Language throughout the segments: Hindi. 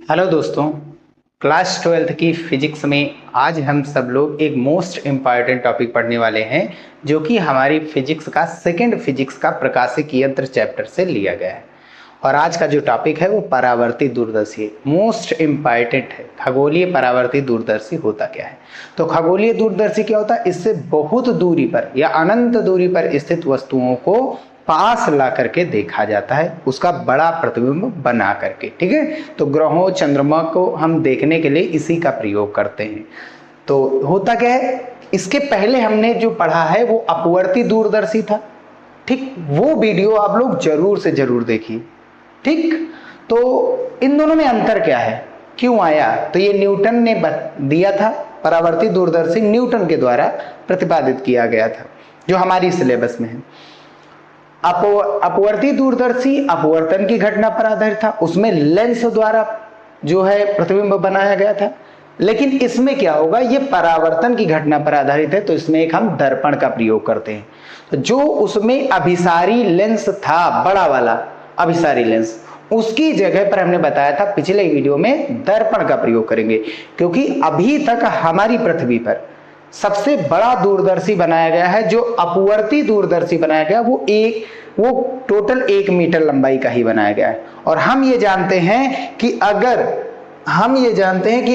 हेलो दोस्तों, क्लास 12th की फिजिक्स में आज हम सब लोग एक मोस्ट इम्पॉर्टेंट टॉपिक पढ़ने वाले हैं जो कि हमारी फिजिक्स का सेकंड फिजिक्स का प्रकाशिक यंत्र चैप्टर से लिया गया है। और आज का जो टॉपिक है वो परावर्ती दूरदर्शी मोस्ट इम्पॉर्टेंट है। खगोलीय परावर्ती दूरदर्शी होता क्या है? तो खगोलीय दूरदर्शी क्या होता है? इससे बहुत दूरी पर या अनंत दूरी पर स्थित वस्तुओं को पास ला करके देखा जाता है, उसका बड़ा प्रतिबिंब बना करके। ठीक है, तो ग्रहों चंद्रमा को हम देखने के लिए इसी का प्रयोग करते हैं। तो होता क्या है, इसके पहले हमने जो पढ़ा है वो अपवर्ती दूरदर्शी था। ठीक, वो वीडियो आप लोग जरूर से जरूर देखिए। ठीक, तो इन दोनों में अंतर क्या है, क्यों आया? तो ये न्यूटन ने दिया था। परावर्ती दूरदर्शी न्यूटन के द्वारा प्रतिपादित किया गया था, जो हमारी सिलेबस में है। अपवर्ती दूरदर्शी अपवर्तन की घटना पर आधारित था, उसमें लेंस द्वारा जो है प्रतिबिंब बनाया गया था। लेकिन इसमें क्या होगा, ये परावर्तन की घटना पर आधारित है, तो इसमें एक हम दर्पण का प्रयोग करते हैं। तो जो उसमें अभिसारी लेंस था, बड़ा वाला अभिसारी लेंस, उसकी जगह पर हमने बताया था पिछले वीडियो में दर्पण का प्रयोग करेंगे। क्योंकि अभी तक हमारी पृथ्वी पर सबसे बड़ा दूरदर्शी बनाया गया है, जो अपवर्ती दूरदर्शी बनाया गया, वो टोटल 1 मीटर लंबाई का ही बनाया गया है। और हम ये जानते हैं कि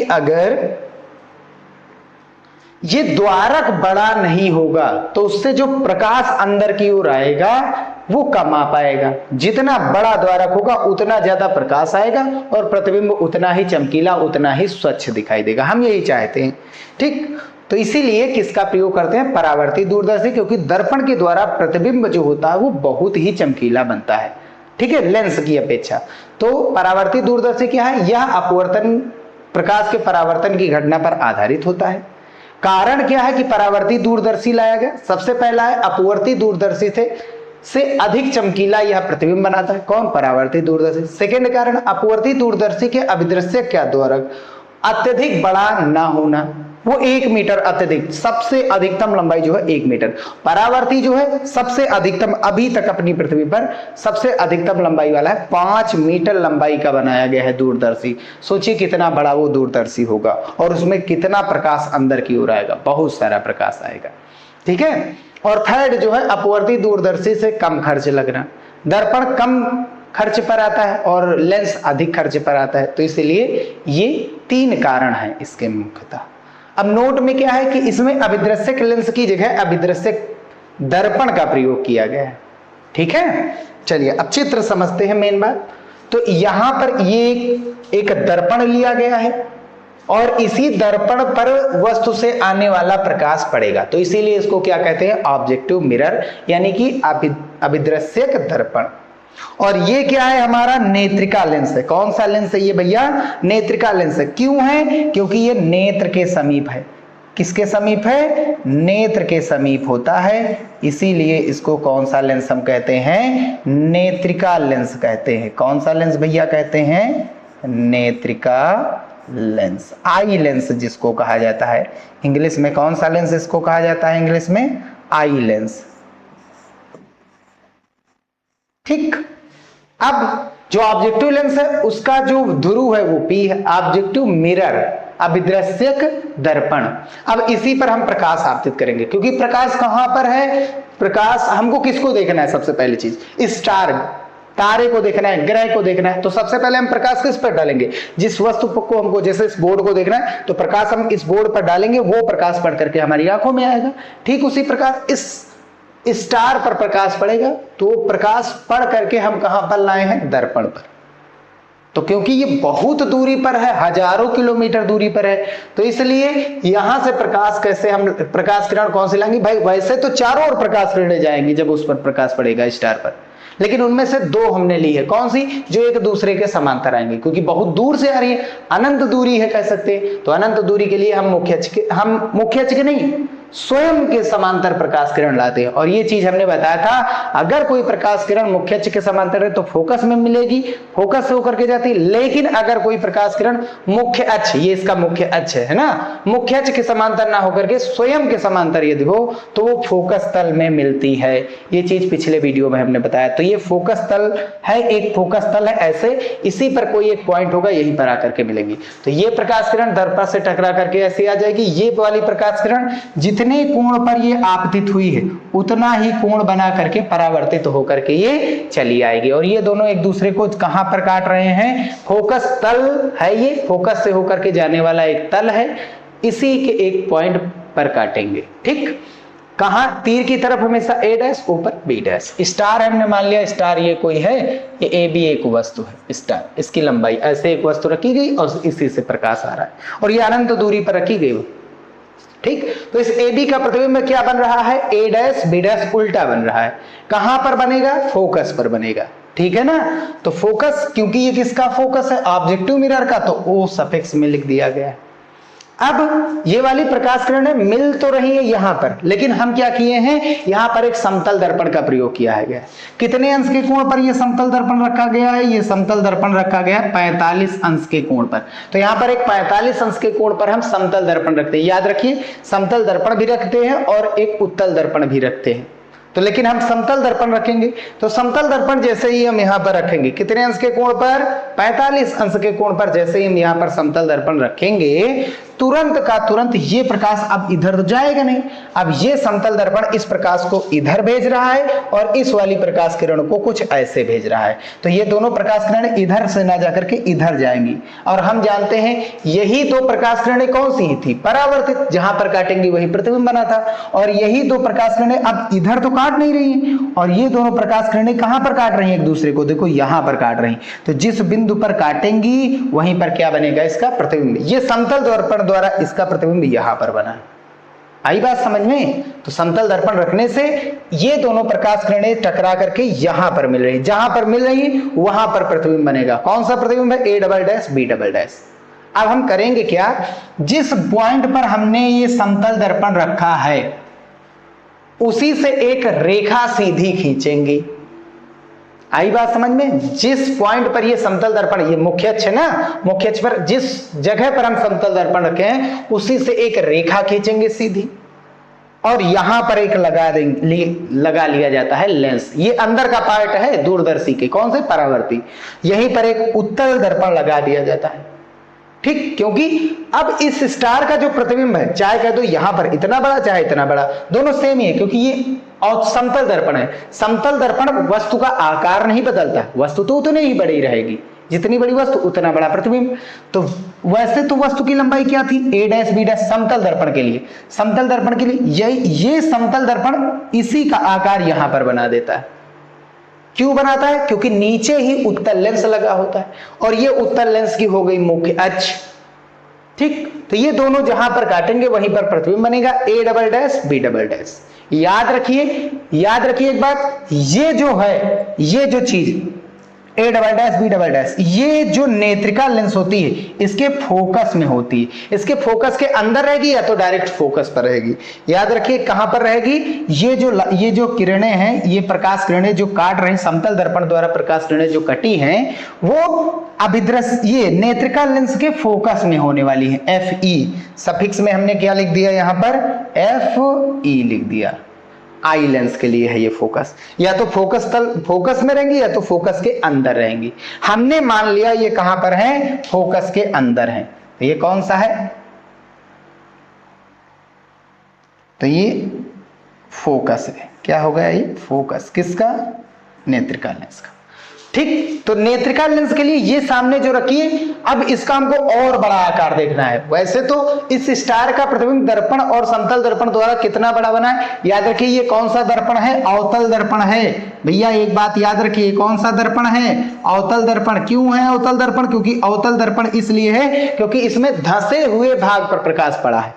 अगर ये द्वारक बड़ा नहीं होगा तो उससे जो प्रकाश अंदर की ओर आएगा वो कम आ पाएगा। जितना बड़ा द्वारक होगा उतना ज्यादा प्रकाश आएगा और प्रतिबिंब उतना ही चमकीला, उतना ही स्वच्छ दिखाई देगा। हम यही चाहते हैं। ठीक, तो इसीलिए किसका प्रयोग करते हैं? परावर्ती दूरदर्शी, क्योंकि दर्पण के द्वारा प्रतिबिंब जो होता है वो बहुत ही चमकीला बनता है। ठीक है, लेंस की अपेक्षा। तो परावर्ती दूरदर्शी क्या है? यह अपवर्तन, प्रकाश के परावर्तन की घटना पर आधारित होता है। कारण क्या है कि परावर्ती दूरदर्शी लाया गया? सबसे पहला है, अपवर्ती दूरदर्शी से अधिक चमकीला यह प्रतिबिंब बनाता है। कौन? परावर्ती दूरदर्शी। सेकेंड कारण, अपवर्ती दूरदर्शी के अभिदृश्य क्या द्वारक अत्यधिक बड़ा ना होना, वो 1 मीटर अत्यधिक, सबसे अधिकतम लंबाई जो है 1 मीटर। परावर्ती जो है सबसे अधिकतम, अभी तक अपनी पृथ्वी पर सबसे अधिकतम लंबाई वाला है, 5 मीटर लंबाई का बनाया गया है दूरदर्शी। सोचिए कितना बड़ा वो दूरदर्शी होगा और उसमें कितना प्रकाश अंदर की ओर आएगा, बहुत सारा प्रकाश आएगा। ठीक है, और थर्ड जो है अपवर्ती दूरदर्शी से कम खर्च लगना। दर्पण कम खर्च पर आता है और लेंस अधिक खर्च पर आता है, तो इसलिए ये 3 कारण हैं इसके मुख्यतः। अब नोट में क्या है कि इसमें अभिदृश्यक लेंस की जगह अभिदृश्यक दर्पण का प्रयोग किया गया है। ठीक है, चलिए अब चित्र समझते हैं मेन बात। तो यहां पर ये एक दर्पण लिया गया है और इसी दर्पण पर वस्तु से आने वाला प्रकाश पड़ेगा, तो इसीलिए इसको क्या कहते हैं? ऑब्जेक्टिव मिरर, यानी कि अभिदृश्यक दर्पण। और ये क्या है? हमारा नेत्रिका लेंस है। कौन सा लेंस है ये भैया? नेत्रिका लेंस है। क्यों है? क्योंकि ये नेत्र के समीप है। किसके समीप है? नेत्र के समीप होता है, इसीलिए इसको कौन सा लेंस हम कहते हैं? नेत्रिका लेंस कहते हैं। कौन सा लेंस भैया कहते हैं? नेत्रिका लेंस, आई लेंस जिसको कहा जाता है। इंग्लिश में कौन सा लेंस इसको कहा जाता है? इंग्लिश में आई लेंस। ठीक, अब जो ऑब्जेक्टिव लेंस है उसका जो ध्रुव है वो P है। ऑब्जेक्टिव मिरर, अभिदृश्यक दर्पण। अब इसी पर हम प्रकाश आपतित करेंगे, क्योंकि प्रकाश कहां पर है? प्रकाश हमको किसको देखना है? सबसे पहली चीज स्टार, तारे को देखना है, ग्रह को देखना है। तो सबसे पहले हम प्रकाश किस पर डालेंगे? जिस वस्तु को हमको, जैसे इस बोर्ड को देखना है तो प्रकाश हम इस बोर्ड पर डालेंगे, वो प्रकाश पड़ करके हमारी आंखों में आएगा। ठीक उसी प्रकार इस स्टार पर प्रकाश पड़ेगा, तो प्रकाश पड़ करके हम कहां पर लाए हैं? दर्पण पर। तो क्योंकि ये बहुत दूरी पर है, हजारों किलोमीटर दूरी पर है, तो इसलिए यहां से प्रकाश कैसे हम, प्रकाश किरण कौन सी लाएंगे भाई? वैसे तो चारों ओर प्रकाश किरणें जाएंगी जब उस पर प्रकाश पड़ेगा स्टार पर, लेकिन उनमें से 2 हमने ली है। कौन सी? जो एक दूसरे के समांतर आएंगे, क्योंकि बहुत दूर से आ रही है, अनंत दूरी है कह सकते हैं। तो अनंत दूरी के लिए हम मुख्य अक्ष के नहीं, स्वयं के समांतर प्रकाश किरण लाते हैं। और ये चीज हमने बताया था, अगर कोई प्रकाश किरण मुख्य अक्ष के समांतर है तो फोकस में मिलेगी, फोकस से होकर के जाती है। लेकिन अगर कोई प्रकाश किरण मुख्य अक्ष, ये इसका मुख्य अक्ष है ना, मुख्य अक्ष के समांतर ना होकर के स्वयं के समांतर यदि हो तो वो फोकस तल में मिलती है। ये चीज पिछले वीडियो में हमने बताया। तो ये फोकस तल है, एक फोकस तल है ऐसे, इसी पर कोई एक पॉइंट होगा, यहीं पर आकर के मिलेंगी। तो ये प्रकाश किरण दर्पण से टकरा करके ऐसे आ जाएगी। ये वाली प्रकाश किरण जितने कोण पर ये आपतित हुई है उतना ही कोण बना करके परावर्तित होकर के ये चली आएगी। और ये दोनों एक दूसरे को कहां पर काट रहे हैं, फोकस तल है, ये फोकस से होकर के जाने वाला एक तल है, इसी के एक पॉइंट पर काटेंगे। ठीक, कहां, तीर की तरफ हमेशा ए डैश, ऊपर बी डैश। स्टार हमने मान लिया, स्टार ये कोई है, ये ए बी एक वस्तु है स्टार, इसकी लंबाई ऐसे एक वस्तु रखी गई और इसी से प्रकाश आ रहा है और ये अनंत दूरी पर रखी गई। ठीक, तो इस ए बी का प्रतिबिंब क्या बन रहा है, ए डैश बी डैश उल्टा बन रहा है। कहां पर बनेगा, फोकस पर बनेगा। ठीक है ना, तो फोकस, क्योंकि ये किसका फोकस है, ऑब्जेक्टिव मिरर का, तो ओ सफिक्स में लिख दिया गया है। अब ये वाली प्रकाश किरणें मिल तो रही है यहां पर, लेकिन हम क्या किए हैं, यहां पर एक समतल दर्पण का प्रयोग किया है। कितने अंश के कोण पर यह समतल दर्पण रखा गया है, ये समतल दर्पण रखा गया है 45 अंश के कोण पर। तो यहां पर एक 45 अंश के कोण पर हम समतल दर्पण रखते हैं। याद रखिए, समतल दर्पण भी रखते हैं और एक उत्तल दर्पण भी रखते हैं। तो लेकिन हम समतल दर्पण रखेंगे, तो समतल दर्पण जैसे ही हम यहां पर रखेंगे, कितने अंश के कोण पर, 45 अंश के कोण पर जैसे ही हम यहां पर समतल दर्पण रखेंगे, तुरंत का तुरंत ये प्रकाश अब इधर जाएगा नहीं। अब ये समतल दर्पण इस प्रकाश को इधर भेज रहा है और इस वाली प्रकाश किरण को कुछ ऐसे भेज रहा है। तो ये दोनों प्रकाश किरणें इधर से ना जाकर के इधर जाएंगी। और हम जानते हैं यही दो प्रकाश किरणें कौन सी थी, परावर्तित, जहां पर काटेंगे वही प्रतिबिंब बना था। और यही दो प्रकाश किरणें अब इधर तो काट नहीं रही है, और ये दोनों प्रकाश किरणें कहां पर काट रही हैं एक दूसरे को, देखो यहां पर काट रही। तो जिस बिंदु पर काटेंगी वहीं पर क्या बनेगा, इसका प्रतिबिंब। ये समतल दर्पण द्वारा इसका प्रतिबिंब यहां पर बना है। आई बात समझ में? तो समतल दर्पण रखने से ये दोनों प्रकाश किरणें टकरा करके यहां पर मिल रही, जहां पर मिल रही वहां पर प्रतिबिंब बनेगा। कौन सा प्रतिबिंब है, A double dash B double dash. अब हम करेंगे क्या, जिस पॉइंट पर हमने ये समतल दर्पण रखा है उसी से एक रेखा सीधी खींचेंगे। आई बात समझ में? जिस पॉइंट पर ये समतल दर्पण, ये मुख्य अक्ष है ना, मुख्य अक्ष पर जिस जगह पर हम समतल दर्पण रखे हैं उसी से एक रेखा खींचेंगे सीधी, और यहां पर एक लगा लिया जाता है लेंस। ये अंदर का पार्ट है दूरदर्शी के, कौन से, परावर्ती। यहीं पर एक उत्तल दर्पण लगा दिया जाता है। ठीक, क्योंकि अब इस स्टार का जो प्रतिबिंब है, चाहे कह दो यहां पर इतना बड़ा चाहे इतना बड़ा, दोनों सेम ही है, क्योंकि ये और समतल दर्पण है। समतल दर्पण वस्तु का आकार नहीं बदलता, वस्तु तो उतनी ही बड़ी रहेगी, जितनी बड़ी वस्तु उतना बड़ा प्रतिबिंब। तो वैसे तो वस्तु की लंबाई क्या थी, ए डैश बी डैश, समतल दर्पण के लिए, समतल दर्पण के लिए ये समतल दर्पण इसी का आकार यहां पर बना देता है। क्यों बनाता है, क्योंकि नीचे ही उत्तल लेंस लगा होता है, और ये उत्तल लेंस की हो गई मुख्य अक्ष। ठीक, तो ये दोनों जहां पर काटेंगे वहीं पर प्रतिबिंब बनेगा, A double dash B double dash. याद रखिए एक बात, ये जो है, ये जो चीज A double dash B double dash, ये जो नेत्रिका लेंस होती है इसके फोकस में होती है। इसके फोकस के अंदर रहेगी या तो डायरेक्ट फोकस पर रहेगी। याद रखिए कहां पर रहेगी, ये जो किरणें हैं, ये प्रकाश किरणें जो काट रही, समतल दर्पण द्वारा प्रकाश किरणें जो कटी हैं, वो अभिदृश्य, ये नेत्रिका लेंस के फोकस में होने वाली है। एफ ई सफिक्स में हमने क्या लिख दिया, यहां पर एफ ई लिख दिया। आई लेंस के लिए है ये फोकस, या तो फोकस में रहेंगी या तो फोकस के अंदर रहेंगी। हमने मान लिया ये कहां पर है, फोकस के अंदर है। तो ये कौन सा है, तो ये फोकस है। क्या हो गया, ये फोकस किसका, नेत्रिका लेंस का। ठीक, तो नेत्रिका लेंस के लिए ये सामने जो रखी है, अब इसका हमको और बड़ा आकार देखना है। वैसे तो इस स्टार का प्रतिबिंब दर्पण और समतल दर्पण द्वारा कितना बड़ा बना है, याद रखिए ये कौन सा दर्पण है, अवतल दर्पण है। भैया एक बात याद रखिए, कौन सा दर्पण है, अवतल दर्पण। क्यों है अवतल दर्पण, क्योंकि अवतल दर्पण इसलिए है क्योंकि इसमें धंसे हुए भाग पर प्रकाश पड़ा है।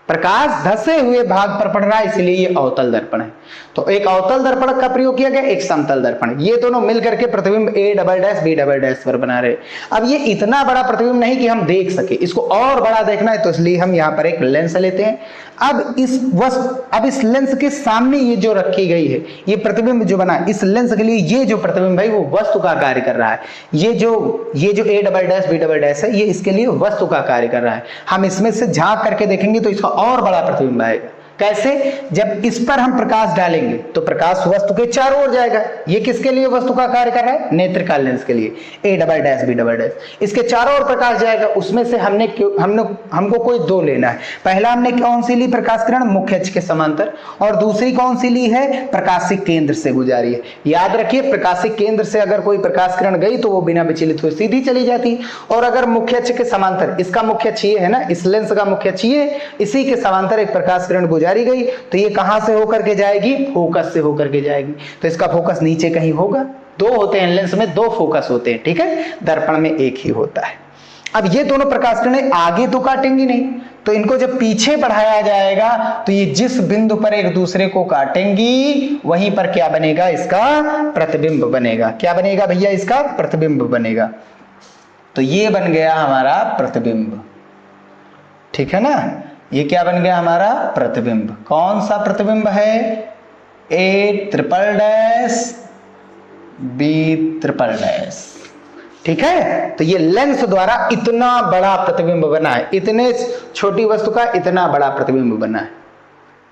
प्रकाश धसे हुए भाग पर पड़ रहा है, इसलिए ये अवतल दर्पण है। तो एक अवतल दर्पण का प्रयोग किया गया, एक समतल दर्पण, ये दोनों मिलकर के प्रतिबिंब A double dash B double dash पर बना रहे। अब ये इतना बड़ा प्रतिबिंब नहीं कि हम देख सके, इसको और बड़ा देखना है, तो इसलिए हम यहाँ पर एक लेंस लेते हैं। अब इस लेंस के सामने ये जो रखी गई है, ये प्रतिबिंब जो बना है, इस लेंस के लिए ये जो प्रतिबिंब है वो वस्तु का कार्य कर रहा है। ये जो A double dash B double dash है, ये इसके लिए वस्तु का कार्य कर रहा है। हम इसमें से झांक करके देखेंगे तो इसका और बड़ा प्रतिबिंब आएगा। कैसे? जब इस पर हम प्रकाश डालेंगे तो प्रकाश वस्तु के चारों ओर जाएगा। ये किसके लिए वस्तु का कार्य कर रहा है? नेत्रकाल लेंस के लिए, A double dash B double dash. इसके चारों ओर प्रकाश जाएगा, उसमें से हमको कोई दो लेना है। पहला हमने कौन सी ली? प्रकाश किरण मुख्य अक्ष के समांतर, और दूसरी कौन सी ली है? प्रकाशिक केंद्र से गुजारी है। याद रखिए, प्रकाशिक केंद्र से अगर कोई प्रकाश किरण गई तो वो बिना विचलित हुए सीधी चली जाती है, और अगर मुख्य अक्ष के समांतर, इसका मुख्य अक्ष ये है ना, इस लेंस का मुख्य अक्ष ये, इसी के समांतर एक प्रकाश किरण गुजारी गई तो ये कहां से होकर के जाएगी? फोकस से होकर के जाएगी। तो इसका फोकस नीचे कहीं होगा। दो होते हैं लेंस में, दो फोकस होते हैं, ठीक है, दर्पण में एक ही होता है। अब ये दोनों प्रकाश किरणें आगे तो काटेंगी नहीं, तो इनको जब पीछे बढ़ाया जाएगा तो ये जिस बिंदु पर एक दूसरे को काटेंगी वहीं पर क्या बनेगा? इसका प्रतिबिंब बनेगा। क्या बनेगा भैया? इसका प्रतिबिंब बनेगा। तो ये बन गया हमारा प्रतिबिंब, ठीक है ना। ये क्या बन गया? हमारा प्रतिबिंब। कौन सा प्रतिबिंब है? A triple dash B triple dash, ठीक है। तो ये लेंस द्वारा इतना बड़ा प्रतिबिंब बना है, इतने छोटी वस्तु का इतना बड़ा प्रतिबिंब बना है।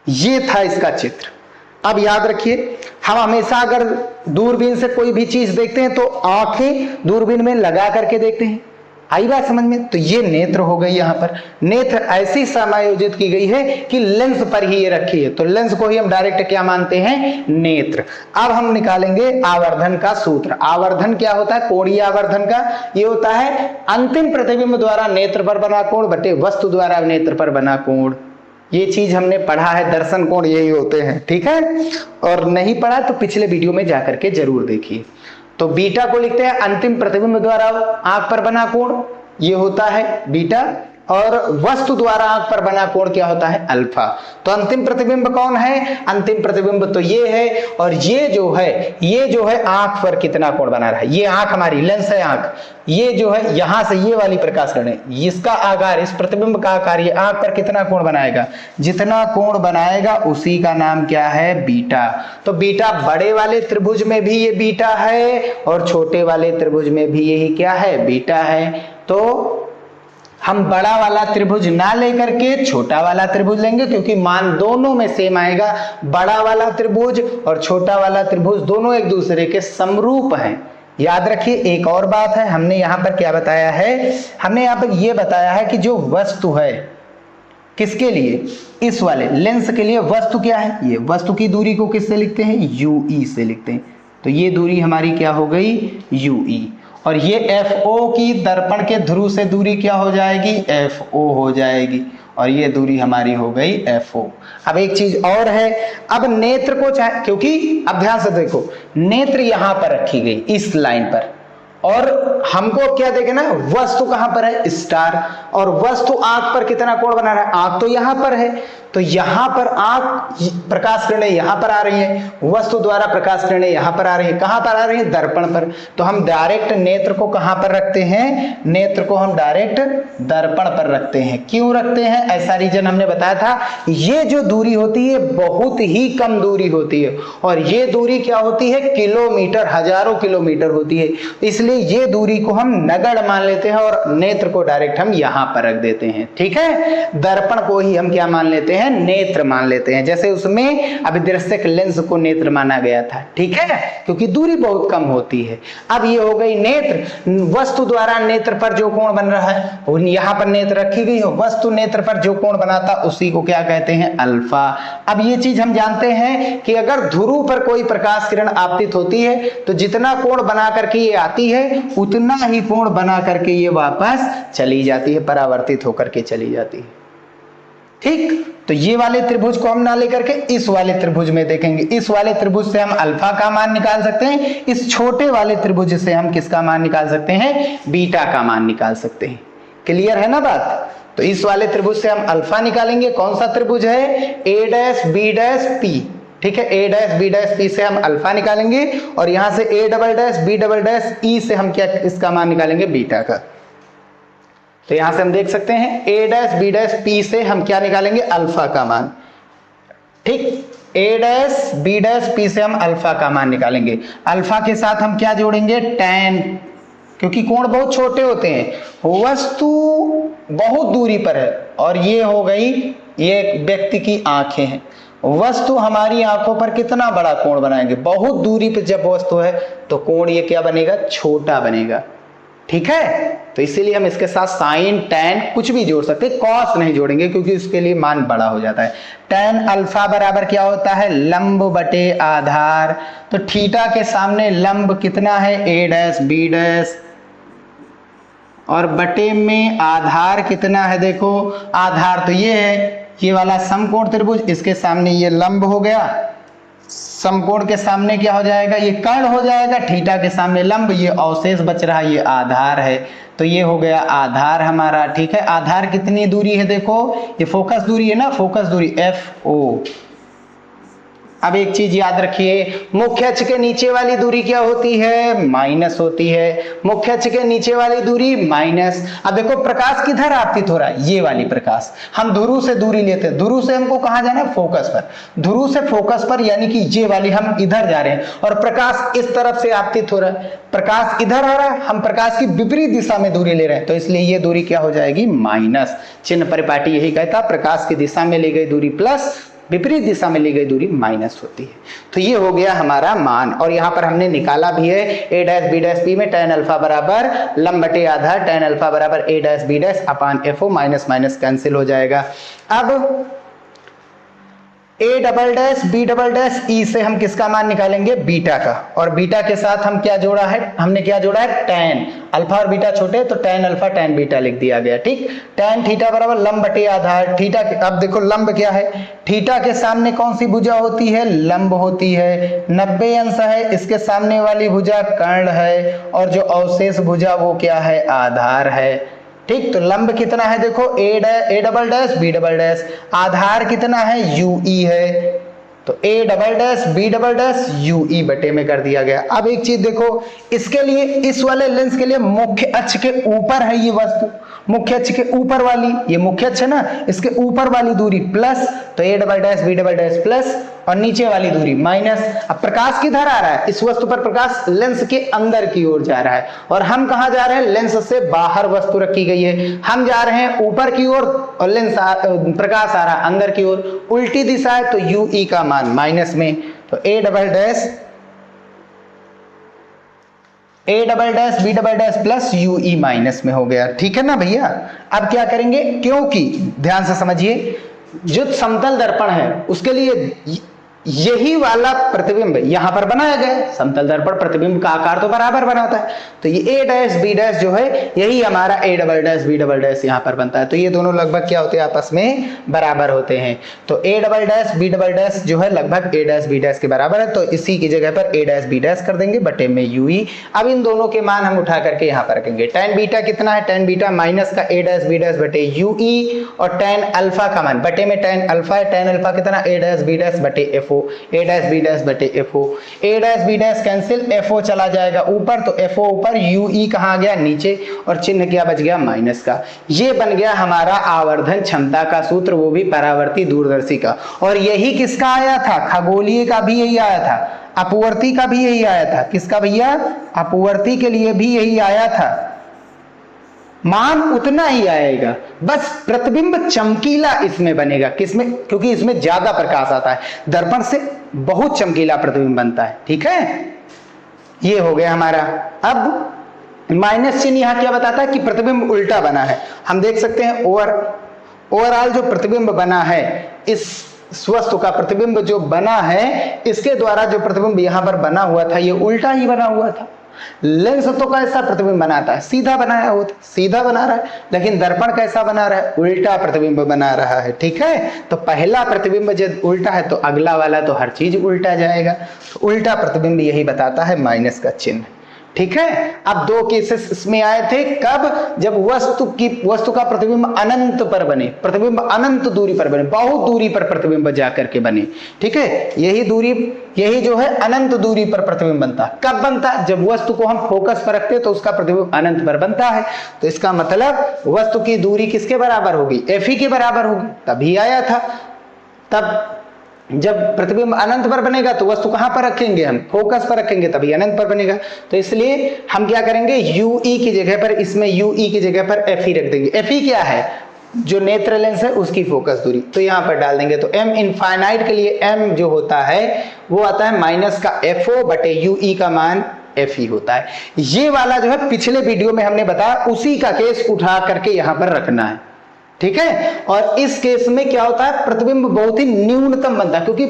ये था इसका चित्र। अब याद रखिए, हम हमेशा अगर दूरबीन से कोई भी चीज देखते हैं तो आंखें दूरबीन में लगा करके देखते हैं। आई बात समझ में? तो ये नेत्र हो गई। यहाँ पर नेत्र ऐसी समायोजित की गई है कि लेंस पर ही ये रखी है, तो लेंस को ही हम डायरेक्ट क्या मानते हैं? नेत्र। अब हम निकालेंगे आवर्धन का सूत्र। आवर्धन क्या होता है? कोणीय आवर्धन का ये होता है अंतिम प्रतिबिंब द्वारा नेत्र पर बना कोण बटे वस्तु द्वारा नेत्र पर बना कोण। ये चीज हमने पढ़ा है, दर्शन कोण यही होते हैं, ठीक है। और नहीं पढ़ा तो पिछले वीडियो में जाकर के जरूर देखिए। तो बीटा को लिखते हैं अंतिम प्रतिबिंब द्वारा आंख पर बना कोण, ये होता है बीटा, और वस्तु द्वारा आंख पर बना कोण क्या होता है? अल्फा। तो अंतिम प्रतिबिंब कौन है? अंतिम प्रतिबिंब तो ये है, और ये जो है आंख पर कितना कोण बना रहा है? ये आंख हमारी लेंस है, आंख ये जो है यहां से ये वाली प्रकाश किरण है, इसका आकार, इस प्रतिबिंब का आकार ये आंख पर कितना कोण बनाएगा? जितना कोण बनाएगा उसी का नाम क्या है? बीटा। तो बीटा बड़े वाले त्रिभुज में भी ये बीटा है और छोटे वाले त्रिभुज में भी यही क्या है? बीटा है। तो हम बड़ा वाला त्रिभुज ना लेकर के छोटा वाला त्रिभुज लेंगे, क्योंकि मान दोनों में सेम आएगा। बड़ा वाला त्रिभुज और छोटा वाला त्रिभुज दोनों एक दूसरे के समरूप हैं। याद रखिए, एक और बात है, हमने यहाँ पर क्या बताया है? हमने यहाँ पर यह बताया है कि जो वस्तु है, किसके लिए? इस वाले लेंस के लिए वस्तु क्या है? ये वस्तु की दूरी को किससे लिखते हैं? UE से लिखते हैं। तो ये दूरी हमारी क्या हो गई? UE। और ये FO की दर्पण के ध्रुव से दूरी क्या हो जाएगी? FO हो जाएगी, और ये दूरी हमारी हो गई FO। अब एक चीज और है, अब नेत्र को चाहे, क्योंकि अब ध्यान से देखो, नेत्र यहां पर रखी गई इस लाइन पर, और हमको क्या देखना है? वस्तु कहां पर है? स्टार। और वस्तु आंख पर कितना कोण बना रहा है? आंख तो यहां पर है, तो यहां पर आंख प्रकाश किरणें यहां पर आ रही हैं, वस्तु द्वारा प्रकाश किरणें यहां पर आ रही हैं। कहां पर आ रही हैं? दर्पण पर। तो हम डायरेक्ट नेत्र को कहां पर रखते हैं? नेत्र को हम डायरेक्ट दर्पण पर रखते हैं। क्यों रखते हैं? ऐसा रीजन हमने बताया था, ये जो दूरी होती है बहुत ही कम दूरी होती है, और ये दूरी क्या होती है? किलोमीटर, हजारों किलोमीटर होती है। इसलिए ये दूरी को हम नगण्य मान लेते हैं और नेत्र को डायरेक्ट हम यहां पर रख देते हैं, ठीक है। दर्पण को ही हम क्या मान लेते हैं? नेत्र मान लेते हैं। जैसे उसमें अभिदृश्यक लेंस को नेत्र माना गया था, ठीक है, क्योंकि दूरी बहुत कम होती है। अब ये हो गई नेत्र। वस्तु द्वारा नेत्र पर जो कोण बन रहा है, यहां पर नेत्र रखी गई हो, वस्तु नेत्र पर जो कोण बनाता उसी को क्या कहते हैं? अल्फा। अब ये चीज हम जानते हैं कि अगर ध्रुव पर कोई प्रकाश किरण आपतित होती है तो जितना कोण बना करके ये आती है उतना ही कोण बना करके ये वापस चली जाती है, परावर्तित होकर के चली जाती है, ठीक। तो ये वाले त्रिभुज को हम ना लेकर के इस वाले त्रिभुज में देखेंगे। इस वाले त्रिभुज से हम अल्फा का मान निकाल सकते हैं, इस छोटे वाले त्रिभुज से हम किसका मान निकाल सकते हैं? बीटा का मान निकाल सकते हैं। क्लियर है ना बात? तो इस वाले त्रिभुज से हम अल्फा निकालेंगे। कौन सा त्रिभुज है? A dash B dash P. ठीक है, A dash B dash P से हम अल्फा निकालेंगे और यहां से A double dash B double dash E से हम क्या इसका मान निकालेंगे? बीटा का। तो यहां से हम देख सकते हैं ए डैश बी डैश पी से हम क्या निकालेंगे? अल्फा का मान। ठीक, ए डैश बी डैश पी से हम अल्फा का मान निकालेंगे। अल्फा के साथ हम क्या जोड़ेंगे? tan, क्योंकि कोण बहुत छोटे होते हैं, वस्तु बहुत दूरी पर है और ये हो गई ये व्यक्ति की आंखें हैं। वस्तु हमारी आंखों पर कितना बड़ा कोण बनाएंगे? बहुत दूरी पर जब वस्तु है तो कोण ये क्या बनेगा? छोटा बनेगा। ठीक है, तो इसीलिए हम इसके साथ साइन टैन कुछ भी जोड़ सकते हैं, कॉस नहीं जोड़ेंगे क्योंकि उसके लिए मान बड़ा हो जाता है। टैन अल्फा बराबर क्या होता है? लंब बटे आधार। तो थीटा के सामने लंब कितना है? ए डैश बी डैश, और बटे में आधार कितना है? देखो आधार तो ये है, ये वाला समकोण त्रिभुज, इसके सामने ये लंब हो गया, समकोण के सामने क्या हो जाएगा? ये कर्ण हो जाएगा, थीटा के सामने लंब, ये अवशेष बच रहा है, ये आधार है। तो ये हो गया आधार हमारा। ठीक है, आधार कितनी दूरी है? देखो ये फोकस दूरी है ना, फोकस दूरी FO। अब एक चीज याद रखिए, मुख्य अक्ष के नीचे वाली दूरी क्या होती है? माइनस होती है। मुख्य अक्ष के नीचे वाली दूरी माइनस। अब देखो प्रकाश किधर आपतित हो रहा है? ये वाली प्रकाश। हम ध्रुव से दूरी लेते हैं, ध्रुव से हमको कहाँ जाना है? फोकस पर। ध्रुव से फोकस पर यानी कि ये वाली हम इधर जा रहे हैं और प्रकाश इस तरफ से आपतित हो रहा है, प्रकाश इधर आ रहा है, हम प्रकाश की विपरीत दिशा में दूरी ले रहे हैं, तो इसलिए ये दूरी क्या हो जाएगी? माइनस। चिन्ह परिपाटी यही कहता, प्रकाश की दिशा में ली गई दूरी प्लस, विपरीत दिशा में ली गई दूरी माइनस होती है। तो ये हो गया हमारा मान, और यहाँ पर हमने निकाला भी है A dash B dash P में tan अल्फा बराबर लंब बटे आधार tan अल्फा बराबर ए डैश बी डैश अपान FO, माइनस माइनस कैंसिल हो जाएगा। अब A double dash B double dash E से हम किसका मान निकालेंगे? बीटा का। और बीटा के साथ हम क्या जोड़ा है? हमने क्या जोड़ा है? tan। अल्फा और बीटा छोटे तो tan अल्फा tan बीटा लिख दिया गया। ठीक, tan थीटा बराबर लंब बटे आधार थीटा। अब देखो लंब क्या है? थीटा के सामने कौन सी भुजा होती है? लंब होती है। 90 अंश है, इसके सामने वाली भुजा कर्ण है और जो अवशेष भुजा वो क्या है? आधार है। ठीक, तो लंब कितना है? देखो A double dash B double dash, आधार कितना है? UE है, तो A double dash B double dash UE बटे में कर दिया गया। अब एक चीज देखो, इसके लिए इस वाले लेंस के लिए मुख्य अक्ष के ऊपर है ये वस्तु, मुख्य अक्ष के ऊपर वाली, ये मुख्य अक्ष है ना, इसके ऊपर वाली दूरी प्लस, तो A double dash B double dash plus, और नीचे वाली दूरी माइनस। अब प्रकाश किधर आ रहा है? इस वस्तु पर प्रकाश लेंस के अंदर की ओर जा रहा है, और हम कहां जा रहे हैं? लेंस से बाहर वस्तु रखी गई है, हम जा रहे हैं ऊपर की ओर और लेंस प्रकाश आ रहा है अंदर की ओर, उल्टी दिशा है, तो UE का मान माइनस में, तो A double dash B double dash plus UE minus में हो गया। ठीक है ना भैया? अब क्या करेंगे? क्योंकि ध्यान से समझिए, जो समतल दर्पण है उसके लिए यही वाला प्रतिबिंब यहां पर बनाया गया है। समतल दर्पण प्रतिबिंब का आकार तो बराबर बनाता है, तो ये ए डैश बी डैश जो है यही हमारा A double dash B double dash यहां पर बनता है, तो ये दोनों लगभग क्या होते हैं? आपस में बराबर होते हैं। तो A double dash B double dash जो है लगभग ए डैश बी डैश के बराबर है, तो इसी की जगह पर ए डैश बी डैश कर देंगे बटे में UE। अब इन दोनों के मान हम उठा करके यहाँ पर रखेंगे। tan बीटा कितना है? tan बीटा माइनस का ए डैश बी डैश बटे UE, और tan अल्फा का मान बटे में tan अल्फा है, tan अल्फा कितना? ए डैश बी डैश बटे FO, A dash B dash बटे FO, A dash B dash cancel, FO चला जाएगा ऊपर, तो FO ऊपर, UE कहाँ आ गया? नीचे, और चिन्ह क्या बच गया? माइनस का। ये बन गया हमारा आवर्धन क्षमता का सूत्र, वो भी परावर्ती दूरदर्शी का। और यही किसका आया था? खगोलीय का भी यही आया था, अपवर्ती का भी यही आया था। किसका भैया? अपवर्ती के लिए भी यही आया था। मान उतना ही आएगा, बस प्रतिबिंब चमकीला इसमें बनेगा। किसमें? क्योंकि इसमें ज्यादा प्रकाश आता है, दर्पण से बहुत चमकीला प्रतिबिंब बनता है। ठीक है, ये हो गया हमारा। अब माइनस चिन्ह यहां क्या बताता है? कि प्रतिबिंब उल्टा बना है। हम देख सकते हैं ओवरऑल जो प्रतिबिंब बना है, इस वस्तु का प्रतिबिंब जो बना है, इसके द्वारा जो प्रतिबिंब यहां पर बना हुआ था ये उल्टा ही बना हुआ था। लेंस तो कैसा प्रतिबिंब बनाता है? सीधा बनाया होता, सीधा बना रहा है, लेकिन दर्पण कैसा बना रहा है? उल्टा प्रतिबिंब बना रहा है। ठीक है, तो पहला प्रतिबिंब जब उल्टा है तो अगला वाला तो हर चीज उल्टा जाएगा, तो उल्टा प्रतिबिंब यही बताता है माइनस का चिन्ह। ठीक है। अब दो केसेस इसमें आए थे, कब? जब वस्तु का प्रतिबिंब अनंत पर बने, प्रतिबिंब अनंत दूरी पर बने, बहुत दूरी पर प्रतिबिंब जाकर के बने, ठीक है। यही जो है अनंत दूरी पर प्रतिबिंब बनता। कब बनता? जब वस्तु को हम फोकस पर रखते हैं तो उसका प्रतिबिंब अनंत पर बनता है। तो इसका मतलब वस्तु की दूरी किसके बराबर होगी? Fe के बराबर होगी। तभी आया था। तब जब प्रतिबिंब अनंत पर बनेगा तो वस्तु कहां पर रखेंगे? हम फोकस पर रखेंगे, तभी अनंत पर बनेगा। तो इसलिए हम क्या करेंगे? UE की जगह पर, इसमें UE की जगह पर Fe रख देंगे। Fe क्या है? जो नेत्र लेंस है उसकी फोकस दूरी, तो यहां पर डाल देंगे। तो m इनफाइनाइट के लिए m जो होता है वो आता है माइनस का FO बटे UE का मान Fe होता है। ये वाला जो है पिछले वीडियो में हमने बताया, उसी का केस उठा करके यहां पर रखना है, ठीक है। और इस केस में क्या होता है? प्रतिबिंब बहुत ही न्यूनतम बनता है, क्योंकि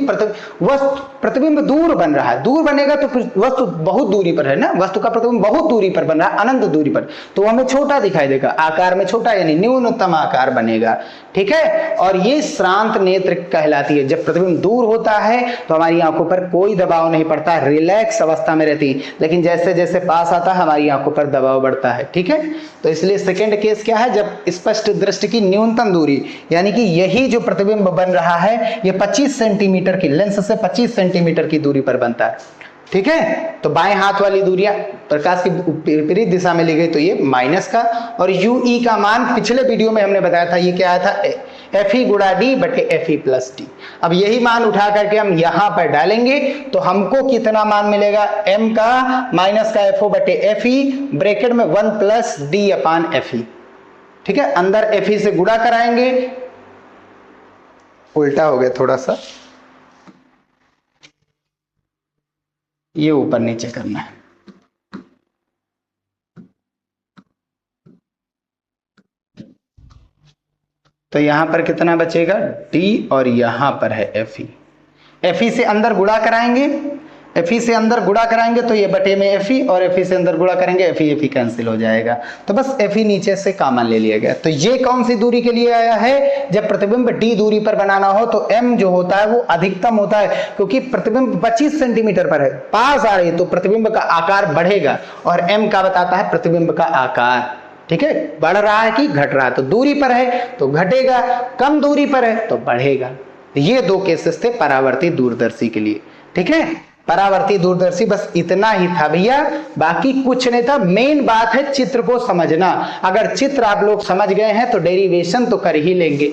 प्रतिबिंब दूर बन रहा है। दूर बनेगा तो वस्तु बहुत दूरी पर है ना, वस्तु का प्रतिबिंब बहुत दूरी पर बन रहा है, अनंत दूरी पर, तो हमें छोटा दिखाई देगा, आकार में छोटा, यानी न्यूनतम आकार बनेगा, ठीक है। और ये श्रांत नेत्र कहलाती है। जब प्रतिबिंब दूर होता है तो हमारी आंखों पर कोई दबाव नहीं पड़ता, रिलैक्स अवस्था में रहती है, लेकिन जैसे जैसे पास आता है हमारी आंखों पर दबाव बढ़ता है, ठीक है। तो इसलिए सेकेंड केस क्या है? जब स्पष्ट दृष्टि की न्यूनतम दूरी, यानी कि यही जो प्रतिबिंब बन रहा है ये 25 सेंटीमीटर की, लेंस से 25 सेंटीमीटर की दूरी पर बनता है, ठीक है। तो बाएं हाथ वाली दूरियां प्रकाश की विपरीत दिशा में ली गई, तो ये माइनस का। और UE का मान पिछले वीडियो में हमने बताया था, ये क्या आया था? Fe गुणा D बटे Fe प्लस D। अब यही मान उठा करके हम यहां पर डालेंगे तो हमको कितना मान मिलेगा? m का माइनस का FO बटे Fe, ब्रैकेट में 1 प्लस D अपान Fe, ठीक है। अंदर Fe से गुणा कराएंगे, उल्टा हो गया थोड़ा सा, ये ऊपर नीचे करना है। तो यहां पर कितना बचेगा? D, और यहां पर है Fe से अंदर गुणा कराएंगे, Fe से अंदर गुणा कराएंगे तो ये बटे में Fe, और Fe से अंदर गुणा करेंगे Fe कैंसिल हो जाएगा, तो बस Fe नीचे से कॉमन ले लिया गया। तो ये कौन सी दूरी के लिए आया है? जब प्रतिबिंब D दूरी पर बनाना हो तो m जो होता है वो अधिकतम होता है, क्योंकि प्रतिबिंब 25 सेंटीमीटर पर है, पास आ रही है तो प्रतिबिंब का आकार बढ़ेगा, और m का बताता है प्रतिबिंब का आकार, ठीक है। बढ़ रहा है कि घट रहा है? तो दूरी पर है तो घटेगा, कम दूरी पर है तो बढ़ेगा। ये दो केसेस थे परावर्ती दूरदर्शी के लिए, ठीक है। परावर्ती दूरदर्शी बस इतना ही था भैया, बाकी कुछ नहीं था। मेन बात है चित्र को समझना। अगर चित्र आप लोग समझ गए हैं तो डेरिवेशन तो कर ही लेंगे,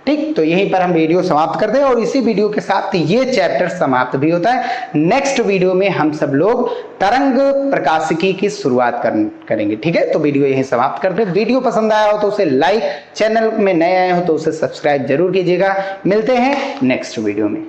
ठीक। तो यहीं पर हम वीडियो समाप्त करते हैं, और इसी वीडियो के साथ ये चैप्टर समाप्त भी होता है। नेक्स्ट वीडियो में हम सब लोग तरंग प्रकाशिकी की शुरुआत करेंगे, ठीक है। तो वीडियो यहीं समाप्त करते हैं। वीडियो पसंद आया हो तो उसे लाइक, चैनल में नए आए हो तो उसे सब्सक्राइब जरूर कीजिएगा। मिलते हैं नेक्स्ट वीडियो में।